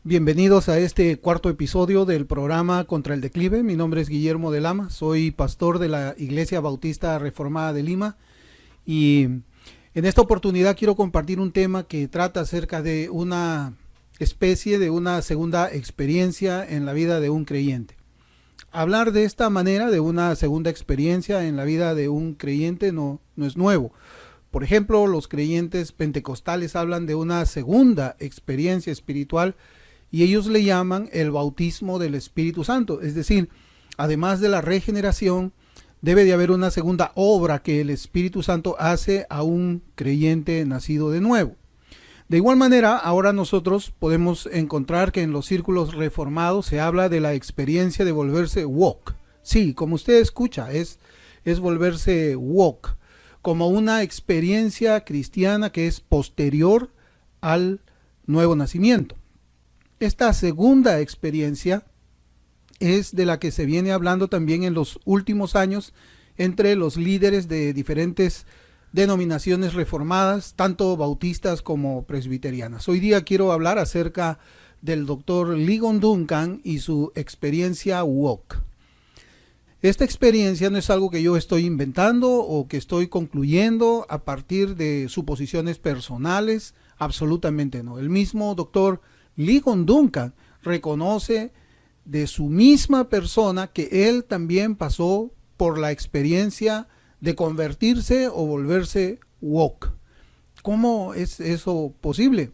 Bienvenidos a este cuarto episodio del programa Contra el Declive. Mi nombre es Guillermo de Lama, soy pastor de la Iglesia Bautista Reformada de Lima y en esta oportunidad quiero compartir un tema que trata acerca de una especie de una segunda experiencia en la vida de un creyente. Hablar de esta manera de una segunda experiencia en la vida de un creyente no es nuevo. Por ejemplo, los creyentes pentecostales hablan de una segunda experiencia espiritual y ellos le llaman el bautismo del Espíritu Santo. Es decir, además de la regeneración, debe de haber una segunda obra que el Espíritu Santo hace a un creyente nacido de nuevo. De igual manera, ahora nosotros podemos encontrar que en los círculos reformados se habla de la experiencia de volverse woke. Sí, como usted escucha, es volverse woke, como una experiencia cristiana que es posterior al nuevo nacimiento. Esta segunda experiencia es de la que se viene hablando también en los últimos años entre los líderes de diferentes denominaciones reformadas, tanto bautistas como presbiterianas. Hoy día quiero hablar acerca del doctor Ligon Duncan y su experiencia woke. Esta experiencia no es algo que yo estoy inventando o que estoy concluyendo a partir de suposiciones personales, absolutamente no. El mismo doctor Ligon Duncan reconoce de su misma persona que él también pasó por la experiencia de convertirse o volverse woke. ¿Cómo es eso posible?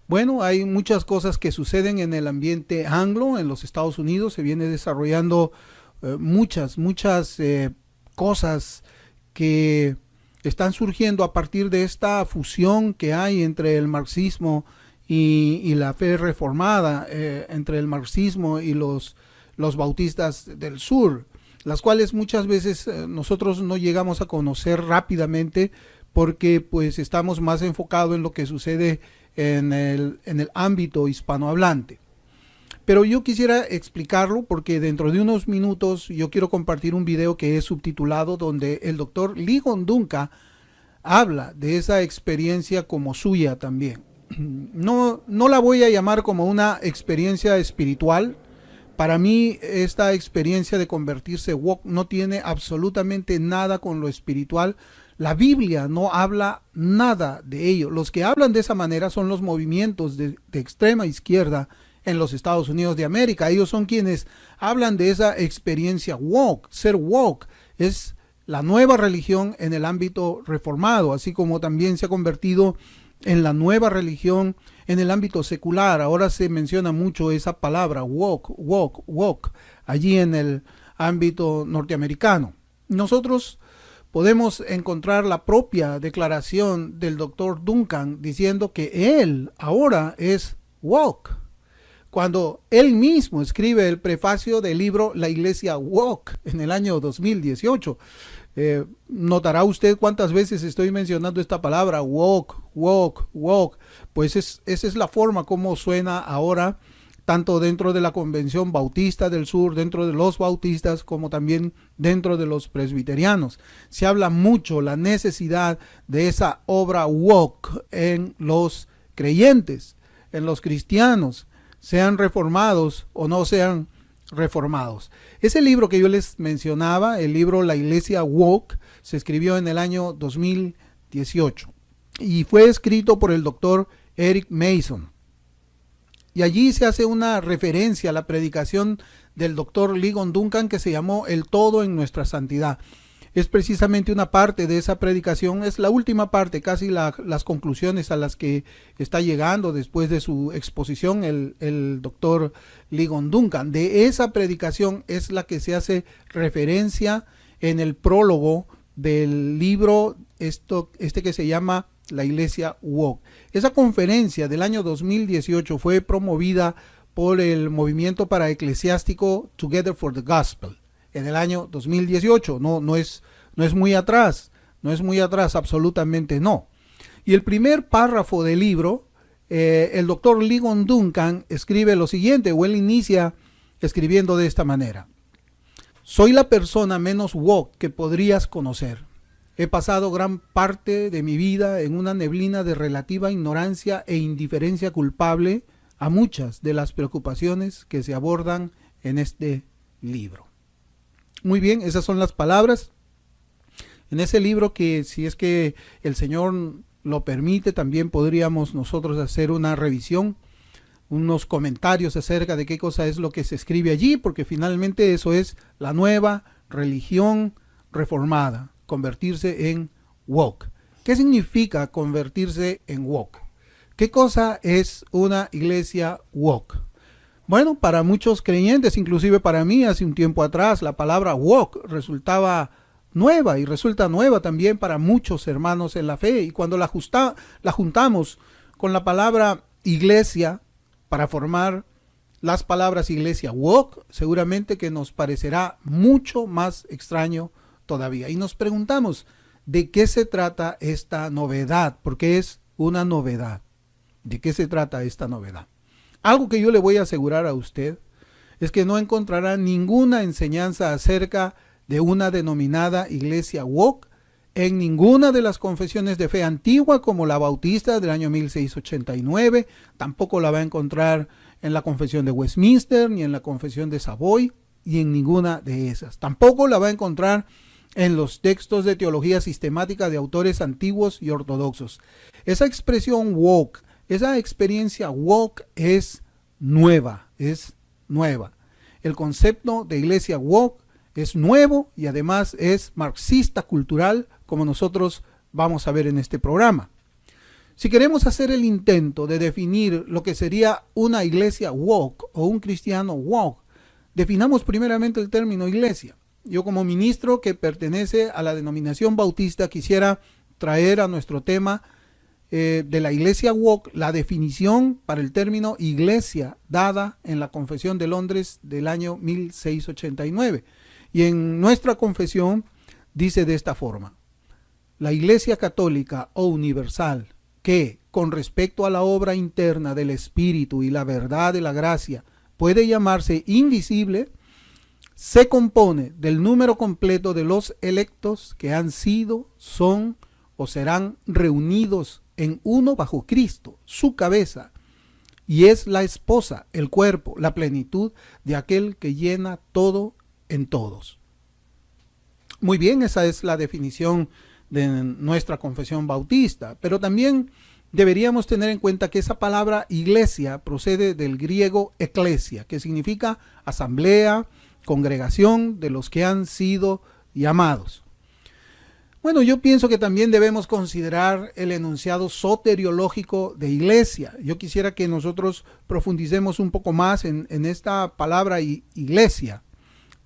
Bueno, hay muchas cosas que suceden en el ambiente anglo, en los Estados Unidos. Se viene desarrollando muchas cosas que están surgiendo a partir de esta fusión que hay entre el marxismo y la fe reformada, entre el marxismo y los bautistas del sur, las cuales muchas veces nosotros no llegamos a conocer rápidamente porque pues estamos más enfocados en lo que sucede en el ámbito hispanohablante. Pero yo quisiera explicarlo porque dentro de unos minutos yo quiero compartir un video que es subtitulado donde el doctor Ligon Duncan habla de esa experiencia como suya también. No la voy a llamar como una experiencia espiritual. Para mí esta experiencia de convertirse woke no tiene absolutamente nada con lo espiritual. La Biblia no habla nada de ello. Los que hablan de esa manera son los movimientos de extrema izquierda en los Estados Unidos de América. Ellos son quienes hablan de esa experiencia woke. Ser woke es la nueva religión en el ámbito reformado, así como también se ha convertido en la nueva religión en el ámbito secular. Ahora se menciona mucho esa palabra woke allí en el ámbito norteamericano. Nosotros podemos encontrar la propia declaración del doctor Duncan diciendo que él ahora es woke, cuando él mismo escribe el prefacio del libro La Iglesia Woke en el año 2018. Notará usted cuántas veces estoy mencionando esta palabra woke. Pues esa es la forma como suena ahora, tanto dentro de la Convención Bautista del Sur, dentro de los bautistas, como también dentro de los presbiterianos. Se habla mucho la necesidad de esa obra woke en los creyentes, en los cristianos, sean reformados o no sean reformados. Ese libro que yo les mencionaba, el libro La Iglesia Woke, se escribió en el año 2018 y fue escrito por el doctor Eric Mason. Y allí se hace una referencia a la predicación del doctor Ligon Duncan que se llamó El todo en nuestra santidad. Es precisamente una parte de esa predicación, es la última parte, casi las conclusiones a las que está llegando después de su exposición el doctor Ligon Duncan. De esa predicación es la que se hace referencia en el prólogo del libro este que se llama La Iglesia Woke. Esa conferencia del año 2018 fue promovida por el movimiento paraeclesiástico Together for the Gospel en el año 2018. No es muy atrás, absolutamente no. Y el primer párrafo del libro, el doctor Ligon Duncan escribe lo siguiente, o él inicia escribiendo de esta manera: soy la persona menos woke que podrías conocer. He pasado gran parte de mi vida en una neblina de relativa ignorancia e indiferencia culpable a muchas de las preocupaciones que se abordan en este libro. Muy bien, esas son las palabras en ese libro que, si es que el Señor lo permite, también podríamos nosotros hacer una revisión, unos comentarios acerca de qué cosa es lo que se escribe allí, porque finalmente eso es la nueva religión reformada, convertirse en woke. ¿Qué significa convertirse en woke? ¿Qué cosa es una iglesia woke? Bueno, para muchos creyentes, inclusive para mí hace un tiempo atrás, la palabra woke resultaba nueva y resulta nueva también para muchos hermanos en la fe. Y cuando la juntamos con la palabra iglesia para formar las palabras iglesia woke, seguramente que nos parecerá mucho más extraño todavía. Y nos preguntamos, ¿de qué se trata esta novedad? Porque es una novedad. ¿De qué se trata esta novedad? Algo que yo le voy a asegurar a usted es que no encontrará ninguna enseñanza acerca de una denominada iglesia woke en ninguna de las confesiones de fe antigua, como la bautista del año 1689, tampoco la va a encontrar en la confesión de Westminster, ni en la confesión de Savoy, y en ninguna de esas. Tampoco la va a encontrar en los textos de teología sistemática de autores antiguos y ortodoxos. Esa expresión woke, esa experiencia woke es nueva, El concepto de iglesia woke es nuevo y además es marxista cultural, como nosotros vamos a ver en este programa. Si queremos hacer el intento de definir lo que sería una iglesia woke o un cristiano woke, definamos primeramente el término iglesia. Yo, como ministro que pertenece a la denominación bautista, quisiera traer a nuestro tema de la iglesia woke la definición para el término iglesia dada en la Confesión de Londres del año 1689. Y en nuestra confesión dice de esta forma: la Iglesia Católica o Universal, que con respecto a la obra interna del Espíritu y la verdad de la gracia puede llamarse invisible, se compone del número completo de los electos que han sido, son o serán reunidos en uno bajo Cristo, su cabeza, y es la esposa, el cuerpo, la plenitud de aquel que llena todo en todos. Muy bien, esa es la definición de nuestra confesión bautista, pero también deberíamos tener en cuenta que esa palabra iglesia procede del griego eklesia, que significa asamblea, congregación de los que han sido llamados. Bueno, yo pienso que también debemos considerar el enunciado soteriológico de iglesia. Yo quisiera que nosotros profundicemos un poco más en esta palabra iglesia,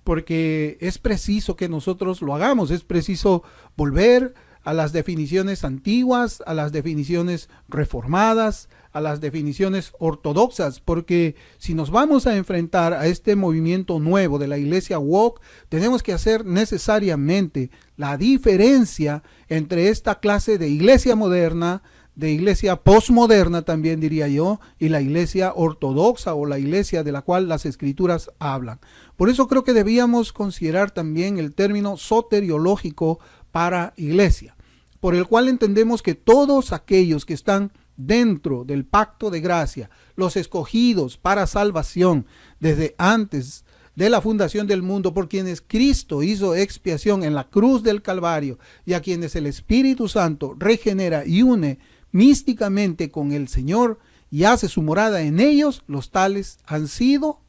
porque es preciso que nosotros lo hagamos, es preciso volver a las definiciones antiguas, a las definiciones reformadas, a las definiciones ortodoxas, porque si nos vamos a enfrentar a este movimiento nuevo de la iglesia woke, tenemos que hacer necesariamente la diferencia entre esta clase de iglesia moderna, de iglesia postmoderna también diría yo, y la iglesia ortodoxa o la iglesia de la cual las escrituras hablan. Por eso creo que debíamos considerar también el término soteriológico para iglesia, por el cual entendemos que todos aquellos que están dentro del pacto de gracia, los escogidos para salvación desde antes de la fundación del mundo, por quienes Cristo hizo expiación en la cruz del Calvario y a quienes el Espíritu Santo regenera y une místicamente con el Señor y hace su morada en ellos, los tales han sido,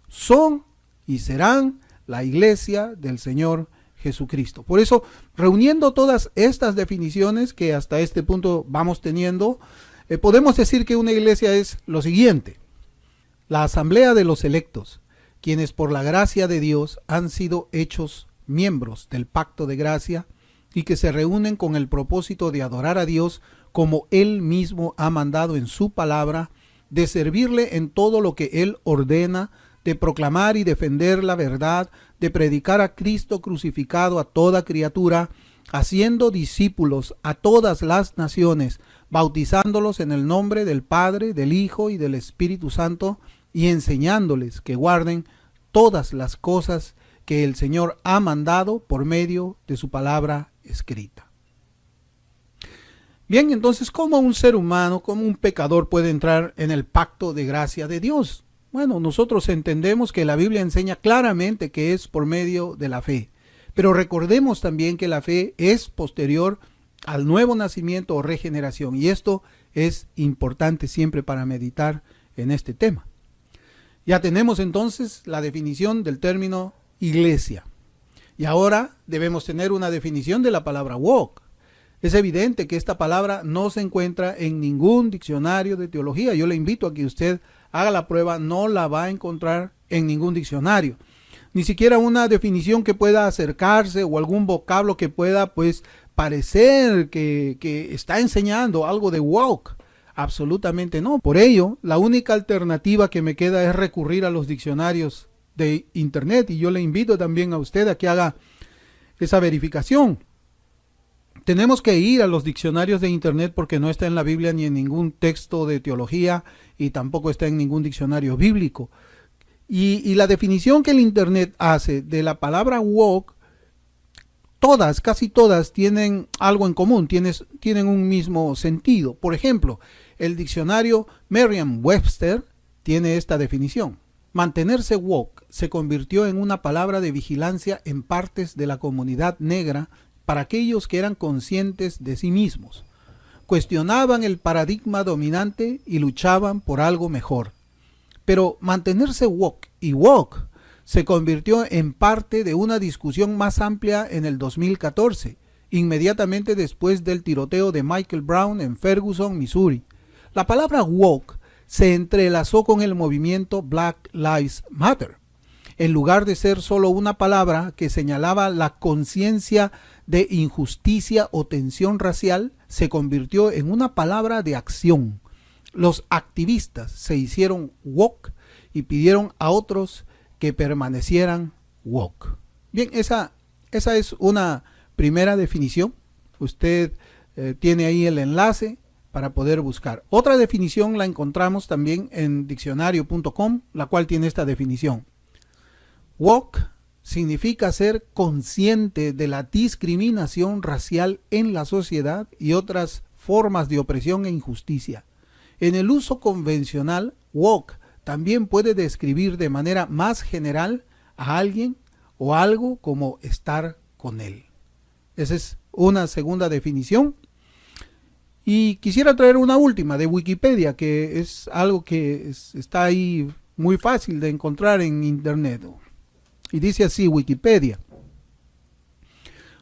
son y serán la iglesia del Señor Jesucristo. Por eso, reuniendo todas estas definiciones que hasta este punto vamos teniendo, podemos decir que una iglesia es lo siguiente: la asamblea de los electos, quienes por la gracia de Dios han sido hechos miembros del pacto de gracia y que se reúnen con el propósito de adorar a Dios como Él mismo ha mandado en su palabra, de servirle en todo lo que Él ordena, de proclamar y defender la verdad, de predicar a Cristo crucificado a toda criatura, haciendo discípulos a todas las naciones, bautizándolos en el nombre del Padre, del Hijo y del Espíritu Santo, y enseñándoles que guarden todas las cosas que el Señor ha mandado por medio de su palabra escrita. Bien, entonces, ¿cómo un ser humano, cómo un pecador puede entrar en el pacto de gracia de Dios? Bueno, nosotros entendemos que la Biblia enseña claramente que es por medio de la fe. Pero recordemos también que la fe es posterior al nuevo nacimiento o regeneración. Y esto es importante siempre para meditar en este tema. Ya tenemos entonces la definición del término iglesia. Y ahora debemos tener una definición de la palabra walk. Es evidente que esta palabra no se encuentra en ningún diccionario de teología. Yo le invito a que usted haga la prueba, no la va a encontrar en ningún diccionario. Ni siquiera una definición que pueda acercarse o algún vocablo que pueda pues parecer que está enseñando algo de walk. Absolutamente no. Por ello, la única alternativa que me queda es recurrir a los diccionarios de internet, y yo le invito también a usted a que haga esa verificación. Tenemos que ir a los diccionarios de internet porque no está en la Biblia ni en ningún texto de teología y tampoco está en ningún diccionario bíblico. Y la definición que el internet hace de la palabra walk, casi todas tienen algo en común, tienen un mismo sentido. Por ejemplo, el diccionario Merriam-Webster tiene esta definición. Mantenerse woke se convirtió en una palabra de vigilancia en partes de la comunidad negra para aquellos que eran conscientes de sí mismos, cuestionaban el paradigma dominante y luchaban por algo mejor. Pero mantenerse woke y woke se convirtió en parte de una discusión más amplia en el 2014, inmediatamente después del tiroteo de Michael Brown en Ferguson, Missouri. La palabra woke se entrelazó con el movimiento Black Lives Matter. En lugar de ser solo una palabra que señalaba la conciencia de injusticia o tensión racial, se convirtió en una palabra de acción. Los activistas se hicieron woke y pidieron a otros que permanecieran woke. Bien, esa es una primera definición. Usted tiene ahí el enlace para poder buscar. Otra definición la encontramos también en diccionario.com, la cual tiene esta definición. Woke significa ser consciente de la discriminación racial en la sociedad y otras formas de opresión e injusticia. En el uso convencional, woke también puede describir de manera más general a alguien o algo como estar con él. Esa es una segunda definición. Y quisiera traer una última de Wikipedia, que es algo que está ahí muy fácil de encontrar en internet. Y dice así Wikipedia: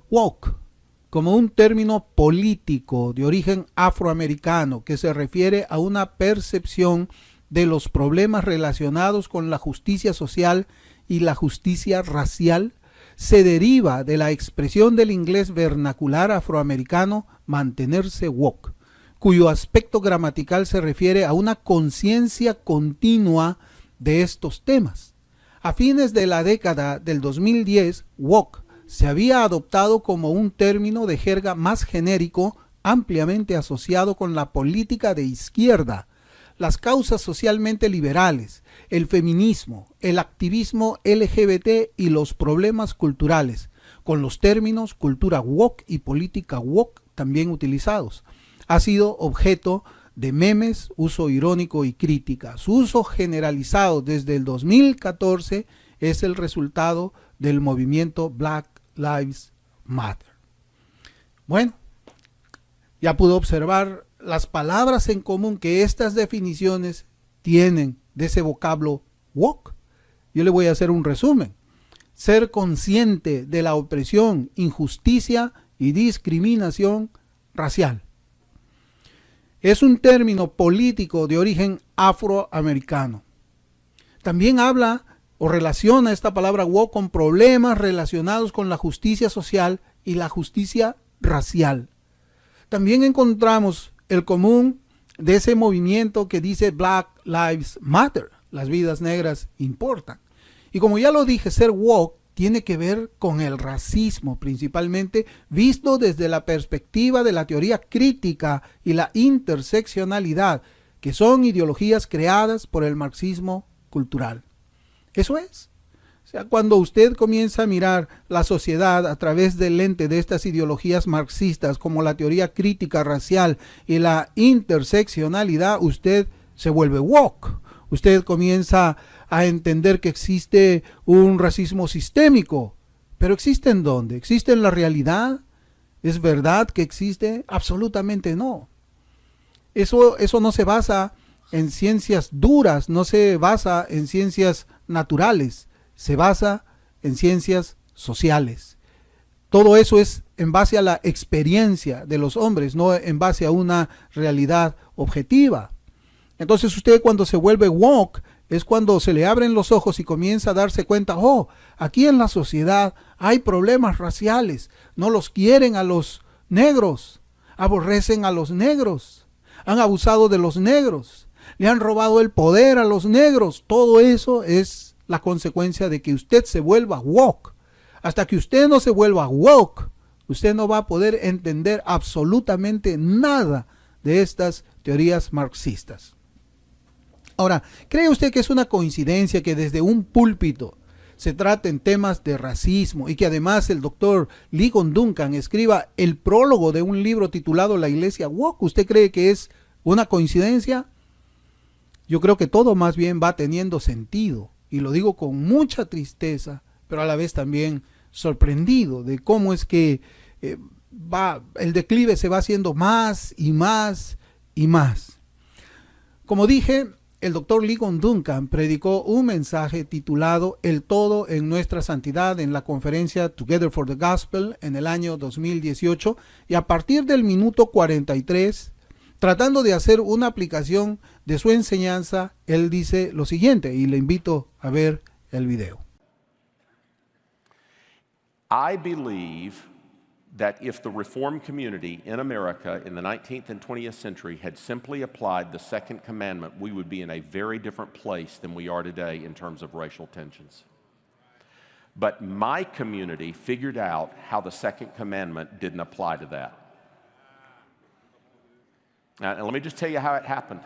woke, como un término político de origen afroamericano que se refiere a una percepción de los problemas relacionados con la justicia social y la justicia racial, se deriva de la expresión del inglés vernacular afroamericano mantenerse woke, cuyo aspecto gramatical se refiere a una conciencia continua de estos temas. A fines de la década del 2010, woke se había adoptado como un término de jerga más genérico, ampliamente asociado con la política de izquierda, las causas socialmente liberales, el feminismo, el activismo LGBT y los problemas culturales, con los términos cultura woke y política woke también utilizados. Ha sido objeto de memes, uso irónico y crítica. Su uso generalizado desde el 2014 es el resultado del movimiento Black Lives Matter. Bueno, ya pudo observar las palabras en común que estas definiciones tienen de ese vocablo woke. Yo le voy a hacer un resumen. Ser consciente de la opresión, injusticia y discriminación racial. Es un término político de origen afroamericano. También habla o relaciona esta palabra woke con problemas relacionados con la justicia social y la justicia racial. También encontramos el común de ese movimiento que dice Black Lives Matter, las vidas negras importan. Y como ya lo dije, ser woke tiene que ver con el racismo, principalmente visto desde la perspectiva de la teoría crítica y la interseccionalidad, que son ideologías creadas por el marxismo cultural. Eso es. O sea, cuando usted comienza a mirar la sociedad a través del lente de estas ideologías marxistas como la teoría crítica racial y la interseccionalidad, usted se vuelve woke. Usted comienza a entender que existe un racismo sistémico. ¿Pero existe en dónde? ¿Existe en la realidad? ¿Es verdad que existe? Absolutamente no. Eso no se basa en ciencias duras, no se basa en ciencias naturales, se basa en ciencias sociales. Todo eso es en base a la experiencia de los hombres, no en base a una realidad objetiva. Entonces usted cuando se vuelve woke es cuando se le abren los ojos y comienza a darse cuenta, oh, aquí en la sociedad hay problemas raciales, no los quieren a los negros, aborrecen a los negros, han abusado de los negros, le han robado el poder a los negros. Todo eso es la consecuencia de que usted se vuelva woke. Hasta que usted no se vuelva woke, usted no va a poder entender absolutamente nada de estas teorías marxistas. Ahora, ¿cree usted que es una coincidencia que desde un púlpito se traten temas de racismo y que además el doctor Ligon Duncan escriba el prólogo de un libro titulado La Iglesia Woke? ¿Usted cree que es una coincidencia? Yo creo que todo más bien va teniendo sentido, y lo digo con mucha tristeza, pero a la vez también sorprendido de cómo es que el declive se va haciendo más y más y más. Como dije, el doctor Ligon Duncan predicó un mensaje titulado El todo en nuestra santidad en la conferencia Together for the Gospel en el año 2018, y a partir del minuto 43, tratando de hacer una aplicación de su enseñanza, él dice lo siguiente, y le invito a ver el video. I believe that if the Reformed community in America in the 19th and 20th century had simply applied the Second Commandment, we would be in a very different place than we are today in terms of racial tensions. But my community figured out how the Second Commandment didn't apply to that. Now, and let me just tell you how it happened.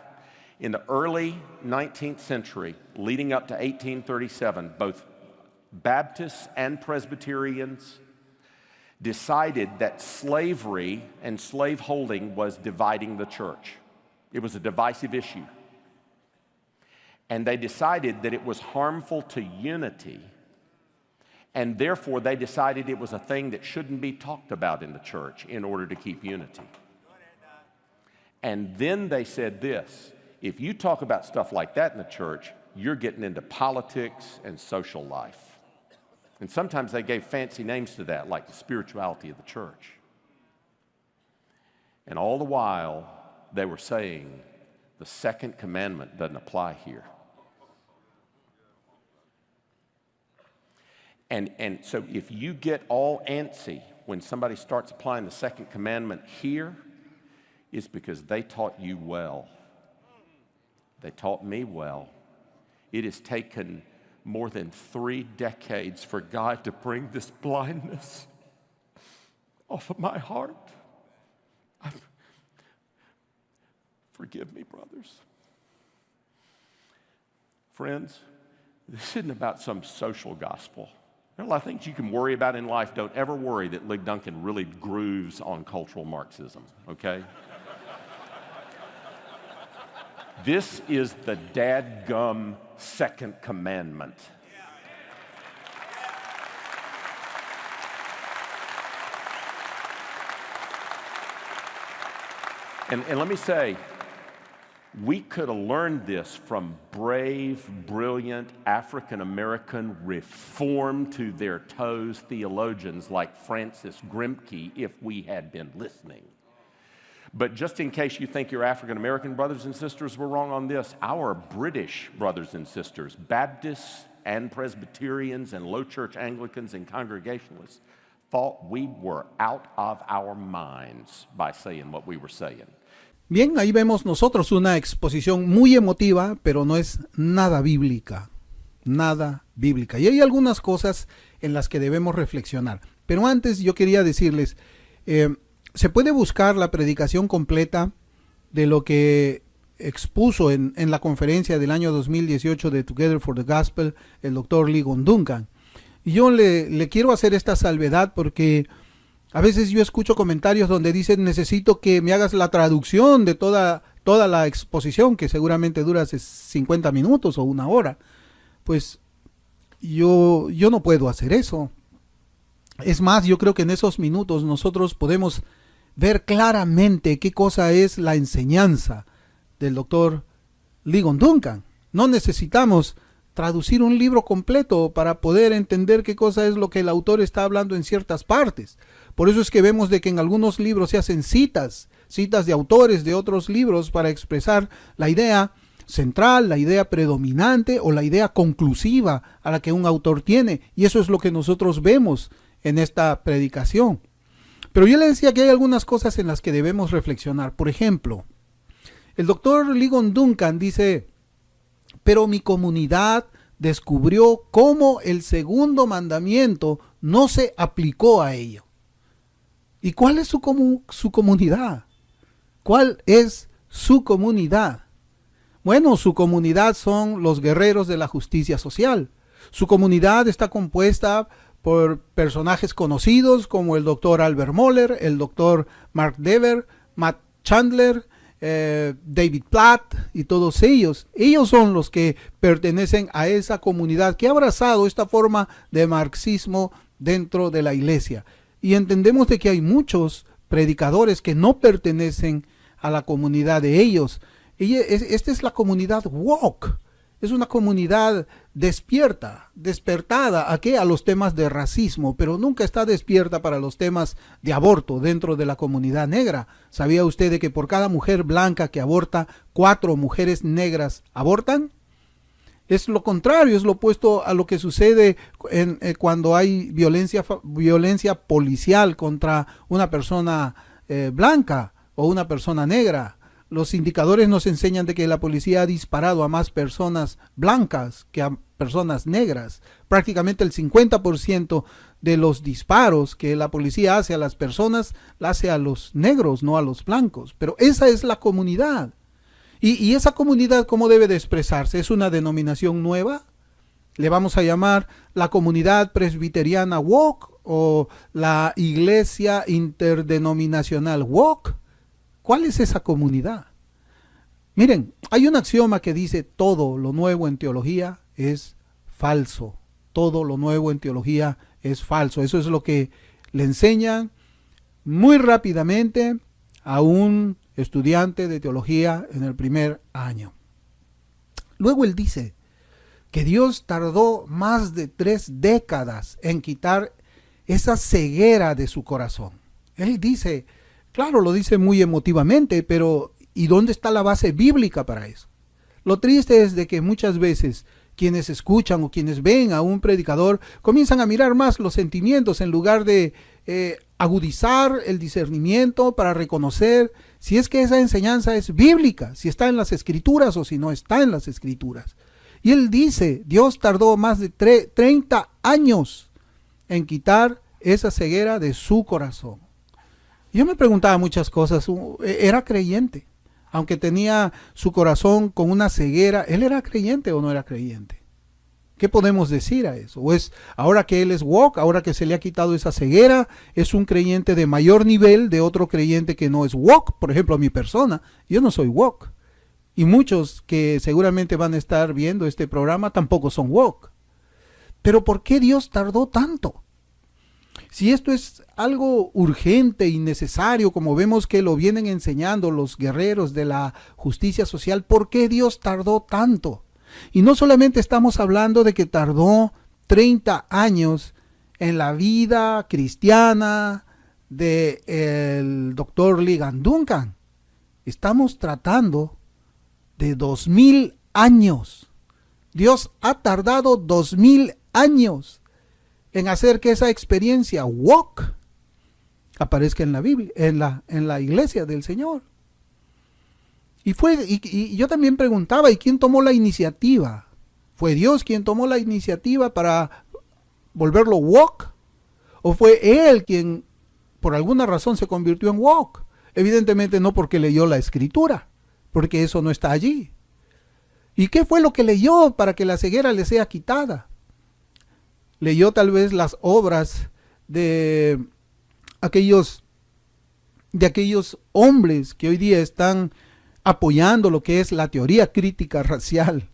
In the early 19th century, leading up to 1837, both Baptists and Presbyterians decided that slavery and slaveholding was dividing the church. It was a divisive issue. And they decided that it was harmful to unity, and therefore they decided it was a thing that shouldn't be talked about in the church in order to keep unity. And then they said this, if you talk about stuff like that in the church, you're getting into politics and social life. And sometimes they gave fancy names to that, like the spirituality of the church. And all the while, they were saying, the Second Commandment doesn't apply here. And so if you get all antsy when somebody starts applying the Second Commandment here, it's because they taught you well. They taught me well. It has taken more than 3 decades for God to bring this blindness off of my heart. Forgive me, brothers. Friends, this isn't about some social gospel. There are a lot of things you can worry about in life. Don't ever worry that Lig Duncan really grooves on cultural Marxism, okay? This is the dadgum Second Commandment. And let me say, we could have learned this from brave, brilliant, African-American, reformed to their toes theologians like Francis Grimke if we had been listening. But just in case you think your African-American brothers and sisters were wrong on this, our British brothers and sisters, Baptists and Presbyterians and low church Anglicans and Congregationalists, thought we were out of our minds by saying what we were saying. Bien, ahí vemos nosotros una exposición muy emotiva, pero no es nada bíblica. Nada bíblica. Y hay algunas cosas en las que debemos reflexionar. Pero antes yo quería decirles, se puede buscar la predicación completa de lo que expuso en la conferencia del año 2018 de Together for the Gospel el doctor Ligon Duncan. Y yo le quiero hacer esta salvedad porque a veces yo escucho comentarios donde dicen necesito que me hagas la traducción de toda la exposición, que seguramente dura 50 minutos o una hora. Pues yo no puedo hacer eso. Es más, yo creo que en esos minutos nosotros podemos ver claramente qué cosa es la enseñanza del doctor Ligon Duncan. No necesitamos traducir un libro completo para poder entender qué cosa es lo que el autor está hablando en ciertas partes. Por eso es que vemos de que en algunos libros se hacen citas de autores de otros libros para expresar la idea central, la idea predominante o la idea conclusiva a la que un autor tiene. Y eso es lo que nosotros vemos en esta predicación. Pero yo le decía que hay algunas cosas en las que debemos reflexionar. Por ejemplo, el doctor Ligon Duncan dice: pero mi comunidad descubrió cómo el segundo mandamiento no se aplicó a ello. ¿Y cuál es su comunidad? ¿Cuál es su comunidad? Bueno, su comunidad son los guerreros de la justicia social. Su comunidad está compuesta por personajes conocidos como el doctor Albert Mohler, el doctor Mark Dever, Matt Chandler, David Platt y todos ellos. Ellos son los que pertenecen a esa comunidad que ha abrazado esta forma de marxismo dentro de la iglesia. Y entendemos de que hay muchos predicadores que no pertenecen a la comunidad de ellos. Esta es la comunidad woke. Es una comunidad despertada ¿a qué? A los temas de racismo, pero nunca está despierta para los temas de aborto dentro de la comunidad negra. ¿Sabía usted de que por cada mujer blanca que aborta, 4 mujeres negras abortan? Es lo contrario, es lo opuesto a lo que sucede cuando hay violencia policial contra una persona blanca o una persona negra. Los indicadores nos enseñan de que la policía ha disparado a más personas blancas que a personas negras. Prácticamente el 50% de los disparos que la policía hace a las personas, la hace a los negros, no a los blancos. Pero esa es la comunidad. ¿Y esa comunidad cómo debe de expresarse? ¿Es una denominación nueva? ¿Le vamos a llamar la comunidad presbiteriana woke o la iglesia interdenominacional woke? ¿Cuál es esa comunidad? Miren, hay un axioma que dice: todo lo nuevo en teología es falso. Todo lo nuevo en teología es falso. Eso es lo que le enseñan muy rápidamente a un estudiante de teología en el primer año. Luego él dice que Dios tardó más de 3 décadas en quitar esa ceguera de su corazón. Él dice, claro, lo dice muy emotivamente, pero ¿y dónde está la base bíblica para eso? Lo triste es de que muchas veces quienes escuchan o quienes ven a un predicador comienzan a mirar más los sentimientos en lugar de agudizar el discernimiento para reconocer si es que esa enseñanza es bíblica, si está en las escrituras o si no está en las escrituras. Y él dice, Dios tardó más de 30 años en quitar esa ceguera de su corazón. Yo me preguntaba muchas cosas. ¿Era creyente? Aunque tenía su corazón con una ceguera, ¿él era creyente o no era creyente? ¿Qué podemos decir a eso? ¿O es ahora que él es woke, ahora que se le ha quitado esa ceguera, es un creyente de mayor nivel de otro creyente que no es woke? Por ejemplo, mi persona, yo no soy woke. Y muchos que seguramente van a estar viendo este programa tampoco son woke. Pero ¿por qué Dios tardó tanto? Si esto es algo urgente y necesario, como vemos que lo vienen enseñando los guerreros de la justicia social, ¿por qué Dios tardó tanto? Y no solamente estamos hablando de que tardó 30 años en la vida cristiana del doctor Ligon Duncan. Estamos tratando de 2000 años. Dios ha tardado 2000 años en hacer que esa experiencia woke aparezca en la Biblia, en la iglesia del Señor. Y yo también preguntaba, ¿y quién tomó la iniciativa? ¿Fue Dios quien tomó la iniciativa para volverlo woke? ¿O fue Él quien por alguna razón se convirtió en woke? Evidentemente no porque leyó la escritura, porque eso no está allí. ¿Y qué fue lo que leyó para que la ceguera le sea quitada? leyó tal vez las obras de aquellos hombres que hoy día están apoyando lo que es la teoría crítica racial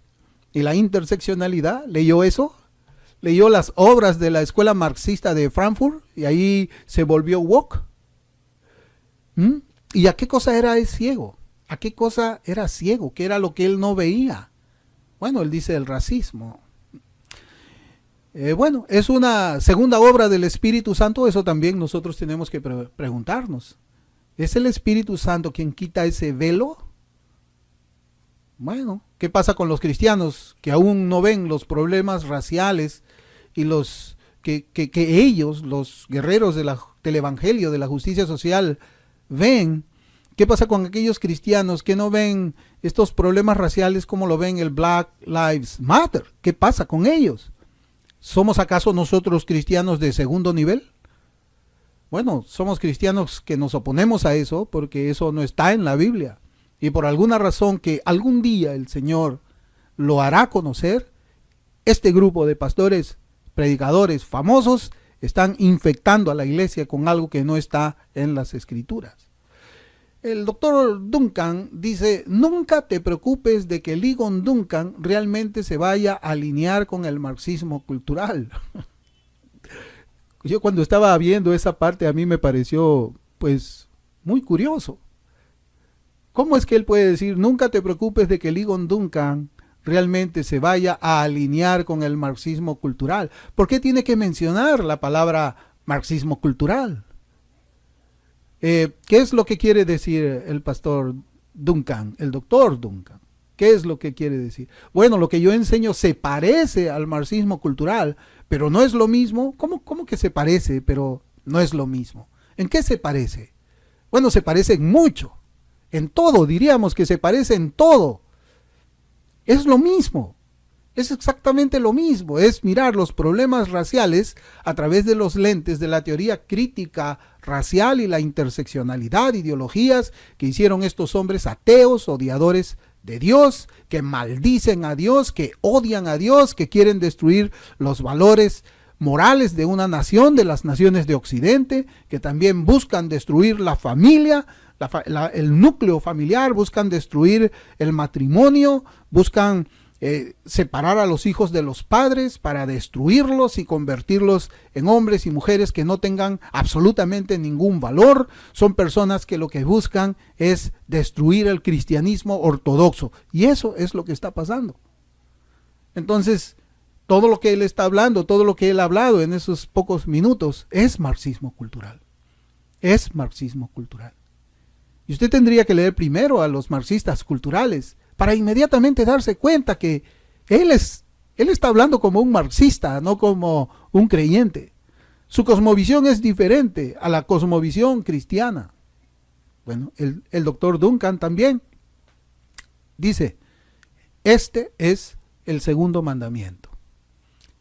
y la interseccionalidad. ¿Leyó eso? ¿Leyó las obras de la escuela marxista de Frankfurt y ahí se volvió woke? ¿Y a qué cosa era ciego? ¿A qué cosa era ciego? ¿Qué era lo que él no veía? Bueno, él dice el racismo. Bueno, es una segunda obra del Espíritu Santo. Eso también nosotros tenemos que preguntarnos. ¿Es el Espíritu Santo quien quita ese velo? Bueno, ¿qué pasa con los cristianos que aún no ven los problemas raciales y los que ellos, los guerreros del Evangelio, de la justicia social, ven? ¿Qué pasa con aquellos cristianos que no ven estos problemas raciales como lo ven el Black Lives Matter? ¿Qué pasa con ellos? ¿Somos acaso nosotros cristianos de segundo nivel? Bueno, somos cristianos que nos oponemos a eso porque eso no está en la Biblia. Y por alguna razón que algún día el Señor lo hará conocer, este grupo de pastores, predicadores famosos están infectando a la iglesia con algo que no está en las Escrituras. El doctor Duncan dice, nunca te preocupes de que Ligon Duncan realmente se vaya a alinear con el marxismo cultural. Yo cuando estaba viendo esa parte a mí me pareció pues muy curioso. ¿Cómo es que él puede decir, nunca te preocupes de que Ligon Duncan realmente se vaya a alinear con el marxismo cultural? ¿Por qué tiene que mencionar la palabra marxismo cultural? ¿Qué es lo que quiere decir el pastor Duncan, el doctor Duncan? ¿Qué es lo que quiere decir? Bueno, lo que yo enseño se parece al marxismo cultural, pero no es lo mismo. ¿Cómo que se parece, pero no es lo mismo? ¿En qué se parece? Bueno, se parece en mucho. En todo, diríamos que se parece en todo. Es lo mismo. Es exactamente lo mismo. Es mirar los problemas raciales a través de los lentes de la teoría crítica racial y la interseccionalidad, ideologías que hicieron estos hombres ateos, odiadores de Dios, que maldicen a Dios, que odian a Dios, que quieren destruir los valores morales de una nación, de las naciones de Occidente, que también buscan destruir la familia, el núcleo familiar, buscan destruir el matrimonio, buscan separar a los hijos de los padres para destruirlos y convertirlos en hombres y mujeres que no tengan absolutamente ningún valor. Son personas que lo que buscan es destruir el cristianismo ortodoxo, y eso es lo que está pasando. Entonces, todo lo que él está hablando, todo lo que él ha hablado en esos pocos minutos es marxismo cultural. Es marxismo cultural. Y usted tendría que leer primero a los marxistas culturales para inmediatamente darse cuenta que él está hablando como un marxista, no como un creyente. Su cosmovisión es diferente a la cosmovisión cristiana. Bueno, el doctor Duncan también dice, este es el segundo mandamiento.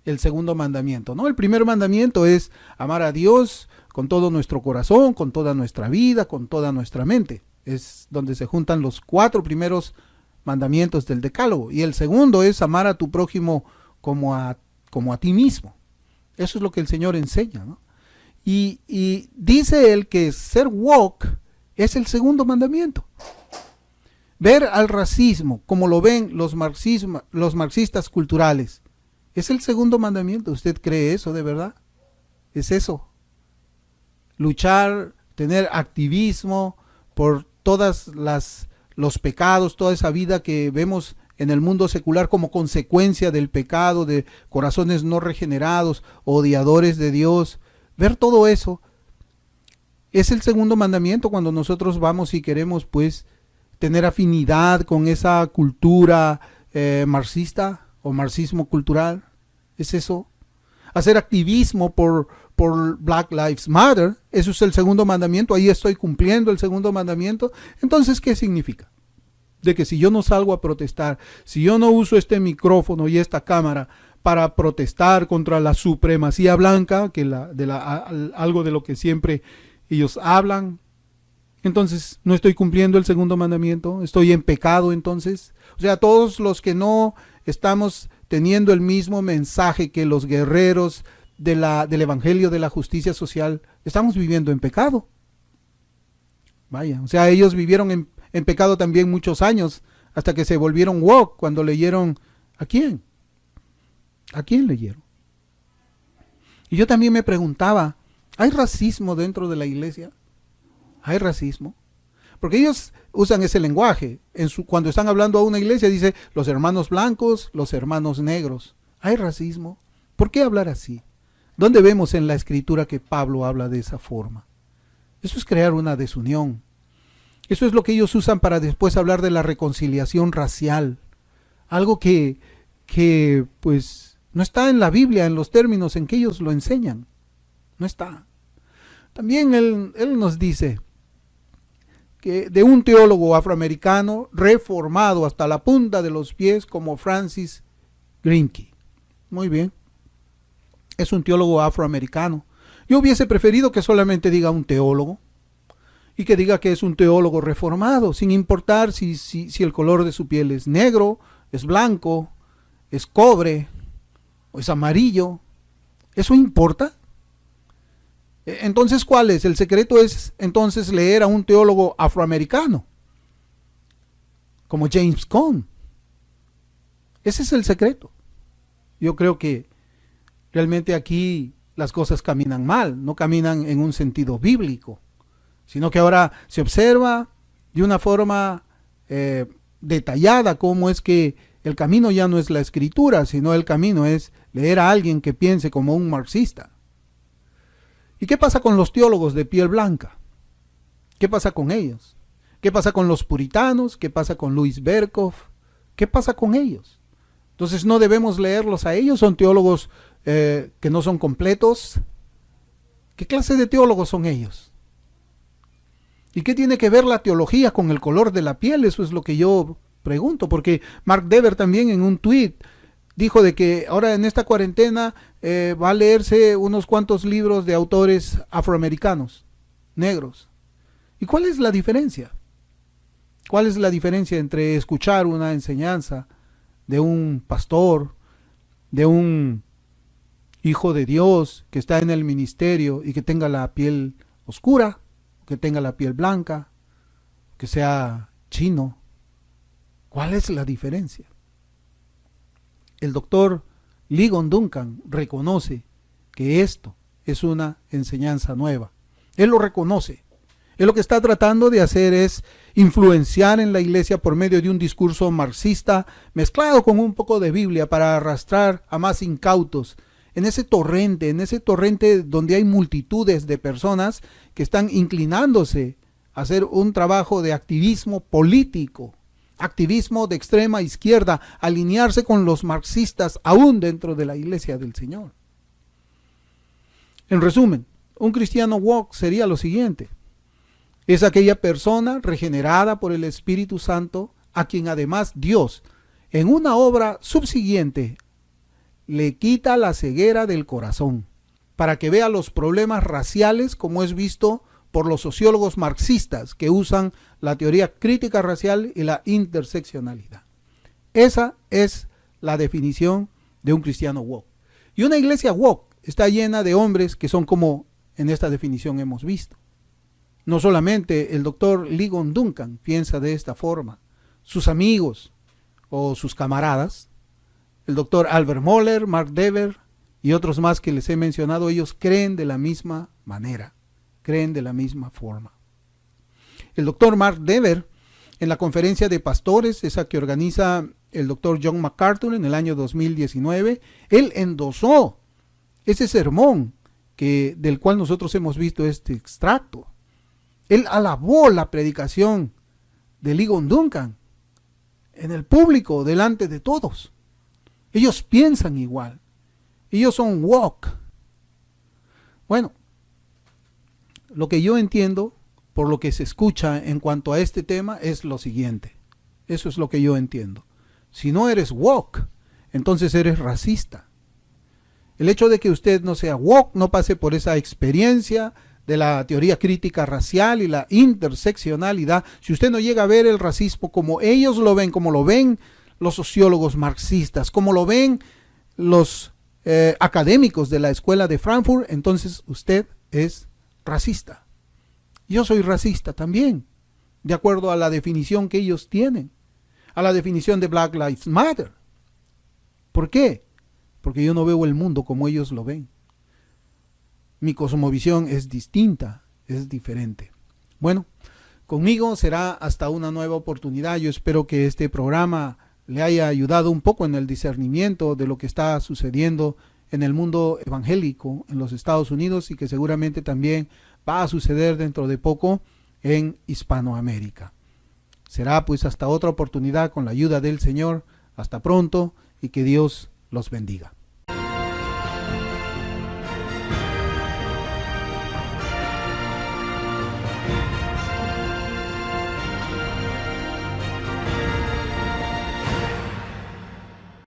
El segundo mandamiento, ¿no? El primer mandamiento es amar a Dios con todo nuestro corazón, con toda nuestra vida, con toda nuestra mente. Es donde se juntan los 4 primeros mandamientos del Decálogo. Y el segundo es amar a tu prójimo como a ti mismo. Eso es lo que el Señor enseña, ¿no? Y dice él que ser woke es el segundo mandamiento. Ver al racismo como lo ven los marxistas culturales es el segundo mandamiento. ¿Usted cree eso de verdad? Es eso. Luchar, tener activismo por todas los pecados, toda esa vida que vemos en el mundo secular como consecuencia del pecado, de corazones no regenerados, odiadores de Dios. Ver todo eso es el segundo mandamiento cuando nosotros vamos y queremos pues tener afinidad con esa cultura marxista o marxismo cultural. Es eso. Hacer activismo por Black Lives Matter, eso es el segundo mandamiento. Ahí estoy cumpliendo el segundo mandamiento. Entonces, ¿qué significa? De que si yo no salgo a protestar, si yo no uso este micrófono y esta cámara para protestar contra la supremacía blanca, algo de lo que siempre ellos hablan, entonces no estoy cumpliendo el segundo mandamiento, estoy en pecado entonces. O sea, todos los que no estamos teniendo el mismo mensaje que los guerreros del Evangelio de la Justicia Social, estamos viviendo en pecado. Vaya, o sea, ellos vivieron en pecado también muchos años, hasta que se volvieron woke cuando leyeron, ¿a quién? ¿A quién leyeron? Y yo también me preguntaba, ¿hay racismo dentro de la iglesia? ¿Hay racismo? Porque ellos usan ese lenguaje. Cuando están hablando a una iglesia, dice los hermanos blancos, los hermanos negros. ¿Hay racismo? ¿Por qué hablar así? ¿Dónde vemos en la escritura que Pablo habla de esa forma? Eso es crear una desunión. Eso es lo que ellos usan para después hablar de la reconciliación racial. Algo que pues no está en la Biblia en los términos en que ellos lo enseñan. No está. También él nos dice que de un teólogo afroamericano reformado hasta la punta de los pies como Francis Grimke. Muy bien. Es un teólogo afroamericano. Yo hubiese preferido que solamente diga un teólogo y que diga que es un teólogo reformado, sin importar si el color de su piel es negro, es blanco, es cobre o es amarillo. ¿Eso importa? Entonces, ¿cuál es? El secreto es entonces leer a un teólogo afroamericano, como James Cone. Ese es el secreto. Yo creo que realmente aquí las cosas caminan mal, no caminan en un sentido bíblico, sino que ahora se observa de una forma detallada cómo es que el camino ya no es la escritura, sino el camino es leer a alguien que piense como un marxista. ¿Y qué pasa con los teólogos de piel blanca? ¿Qué pasa con ellos? ¿Qué pasa con los puritanos? ¿Qué pasa con Louis Berkhoff? ¿Qué pasa con ellos? Entonces, ¿no debemos leerlos a ellos? ¿Son teólogos que no son completos? ¿Qué clase de teólogos son ellos? ¿Y qué tiene que ver la teología con el color de la piel? Eso es lo que yo pregunto, porque Mark Dever también en un tweet dijo de que ahora en esta cuarentena va a leerse unos cuantos libros de autores afroamericanos, negros. ¿Y cuál es la diferencia? ¿Cuál es la diferencia entre escuchar una enseñanza de un pastor, de un hijo de Dios que está en el ministerio y que tenga la piel oscura, que tenga la piel blanca, que sea chino? ¿Cuál es la diferencia? El doctor Ligon Duncan reconoce que esto es una enseñanza nueva. Él lo reconoce. Él lo que está tratando de hacer es influenciar en la iglesia por medio de un discurso marxista mezclado con un poco de Biblia para arrastrar a más incautos en ese torrente donde hay multitudes de personas que están inclinándose a hacer un trabajo de activismo político, activismo de extrema izquierda, alinearse con los marxistas aún dentro de la iglesia del Señor. En resumen, un cristiano woke sería lo siguiente: es aquella persona regenerada por el Espíritu Santo a quien además Dios, en una obra subsiguiente, le quita la ceguera del corazón para que vea los problemas raciales como es visto por los sociólogos marxistas que usan la teoría crítica racial y la interseccionalidad. Esa es la definición de un cristiano woke. Y una iglesia woke está llena de hombres que son como en esta definición hemos visto. No solamente el doctor Ligon Duncan piensa de esta forma, sus amigos o sus camaradas, el doctor Albert Mohler, Mark Dever y otros más que les he mencionado, ellos creen de la misma manera, creen de la misma forma. El doctor Mark Dever, en la conferencia de pastores, esa que organiza el doctor John MacArthur en el año 2019, él endosó ese sermón del cual nosotros hemos visto este extracto. Él alabó la predicación de Ligon Duncan en el público, delante de todos. Ellos piensan igual. Ellos son woke. Bueno, lo que yo entiendo por lo que se escucha en cuanto a este tema es lo siguiente. Eso es lo que yo entiendo. Si no eres woke, entonces eres racista. El hecho de que usted no sea woke, no pase por esa experiencia de la teoría crítica racial y la interseccionalidad, si usted no llega a ver el racismo como ellos lo ven, como lo ven los sociólogos marxistas, como lo ven los académicos de la escuela de Frankfurt, entonces usted es racista. Yo soy racista también, de acuerdo a la definición que ellos tienen, a la definición de Black Lives Matter. ¿Por qué? Porque yo no veo el mundo como ellos lo ven. Mi cosmovisión es distinta, es diferente. Bueno, conmigo será hasta una nueva oportunidad. Yo espero que este programa le haya ayudado un poco en el discernimiento de lo que está sucediendo en el mundo evangélico en los Estados Unidos y que seguramente también va a suceder dentro de poco en Hispanoamérica. Será pues hasta otra oportunidad con la ayuda del Señor. Hasta pronto y que Dios los bendiga.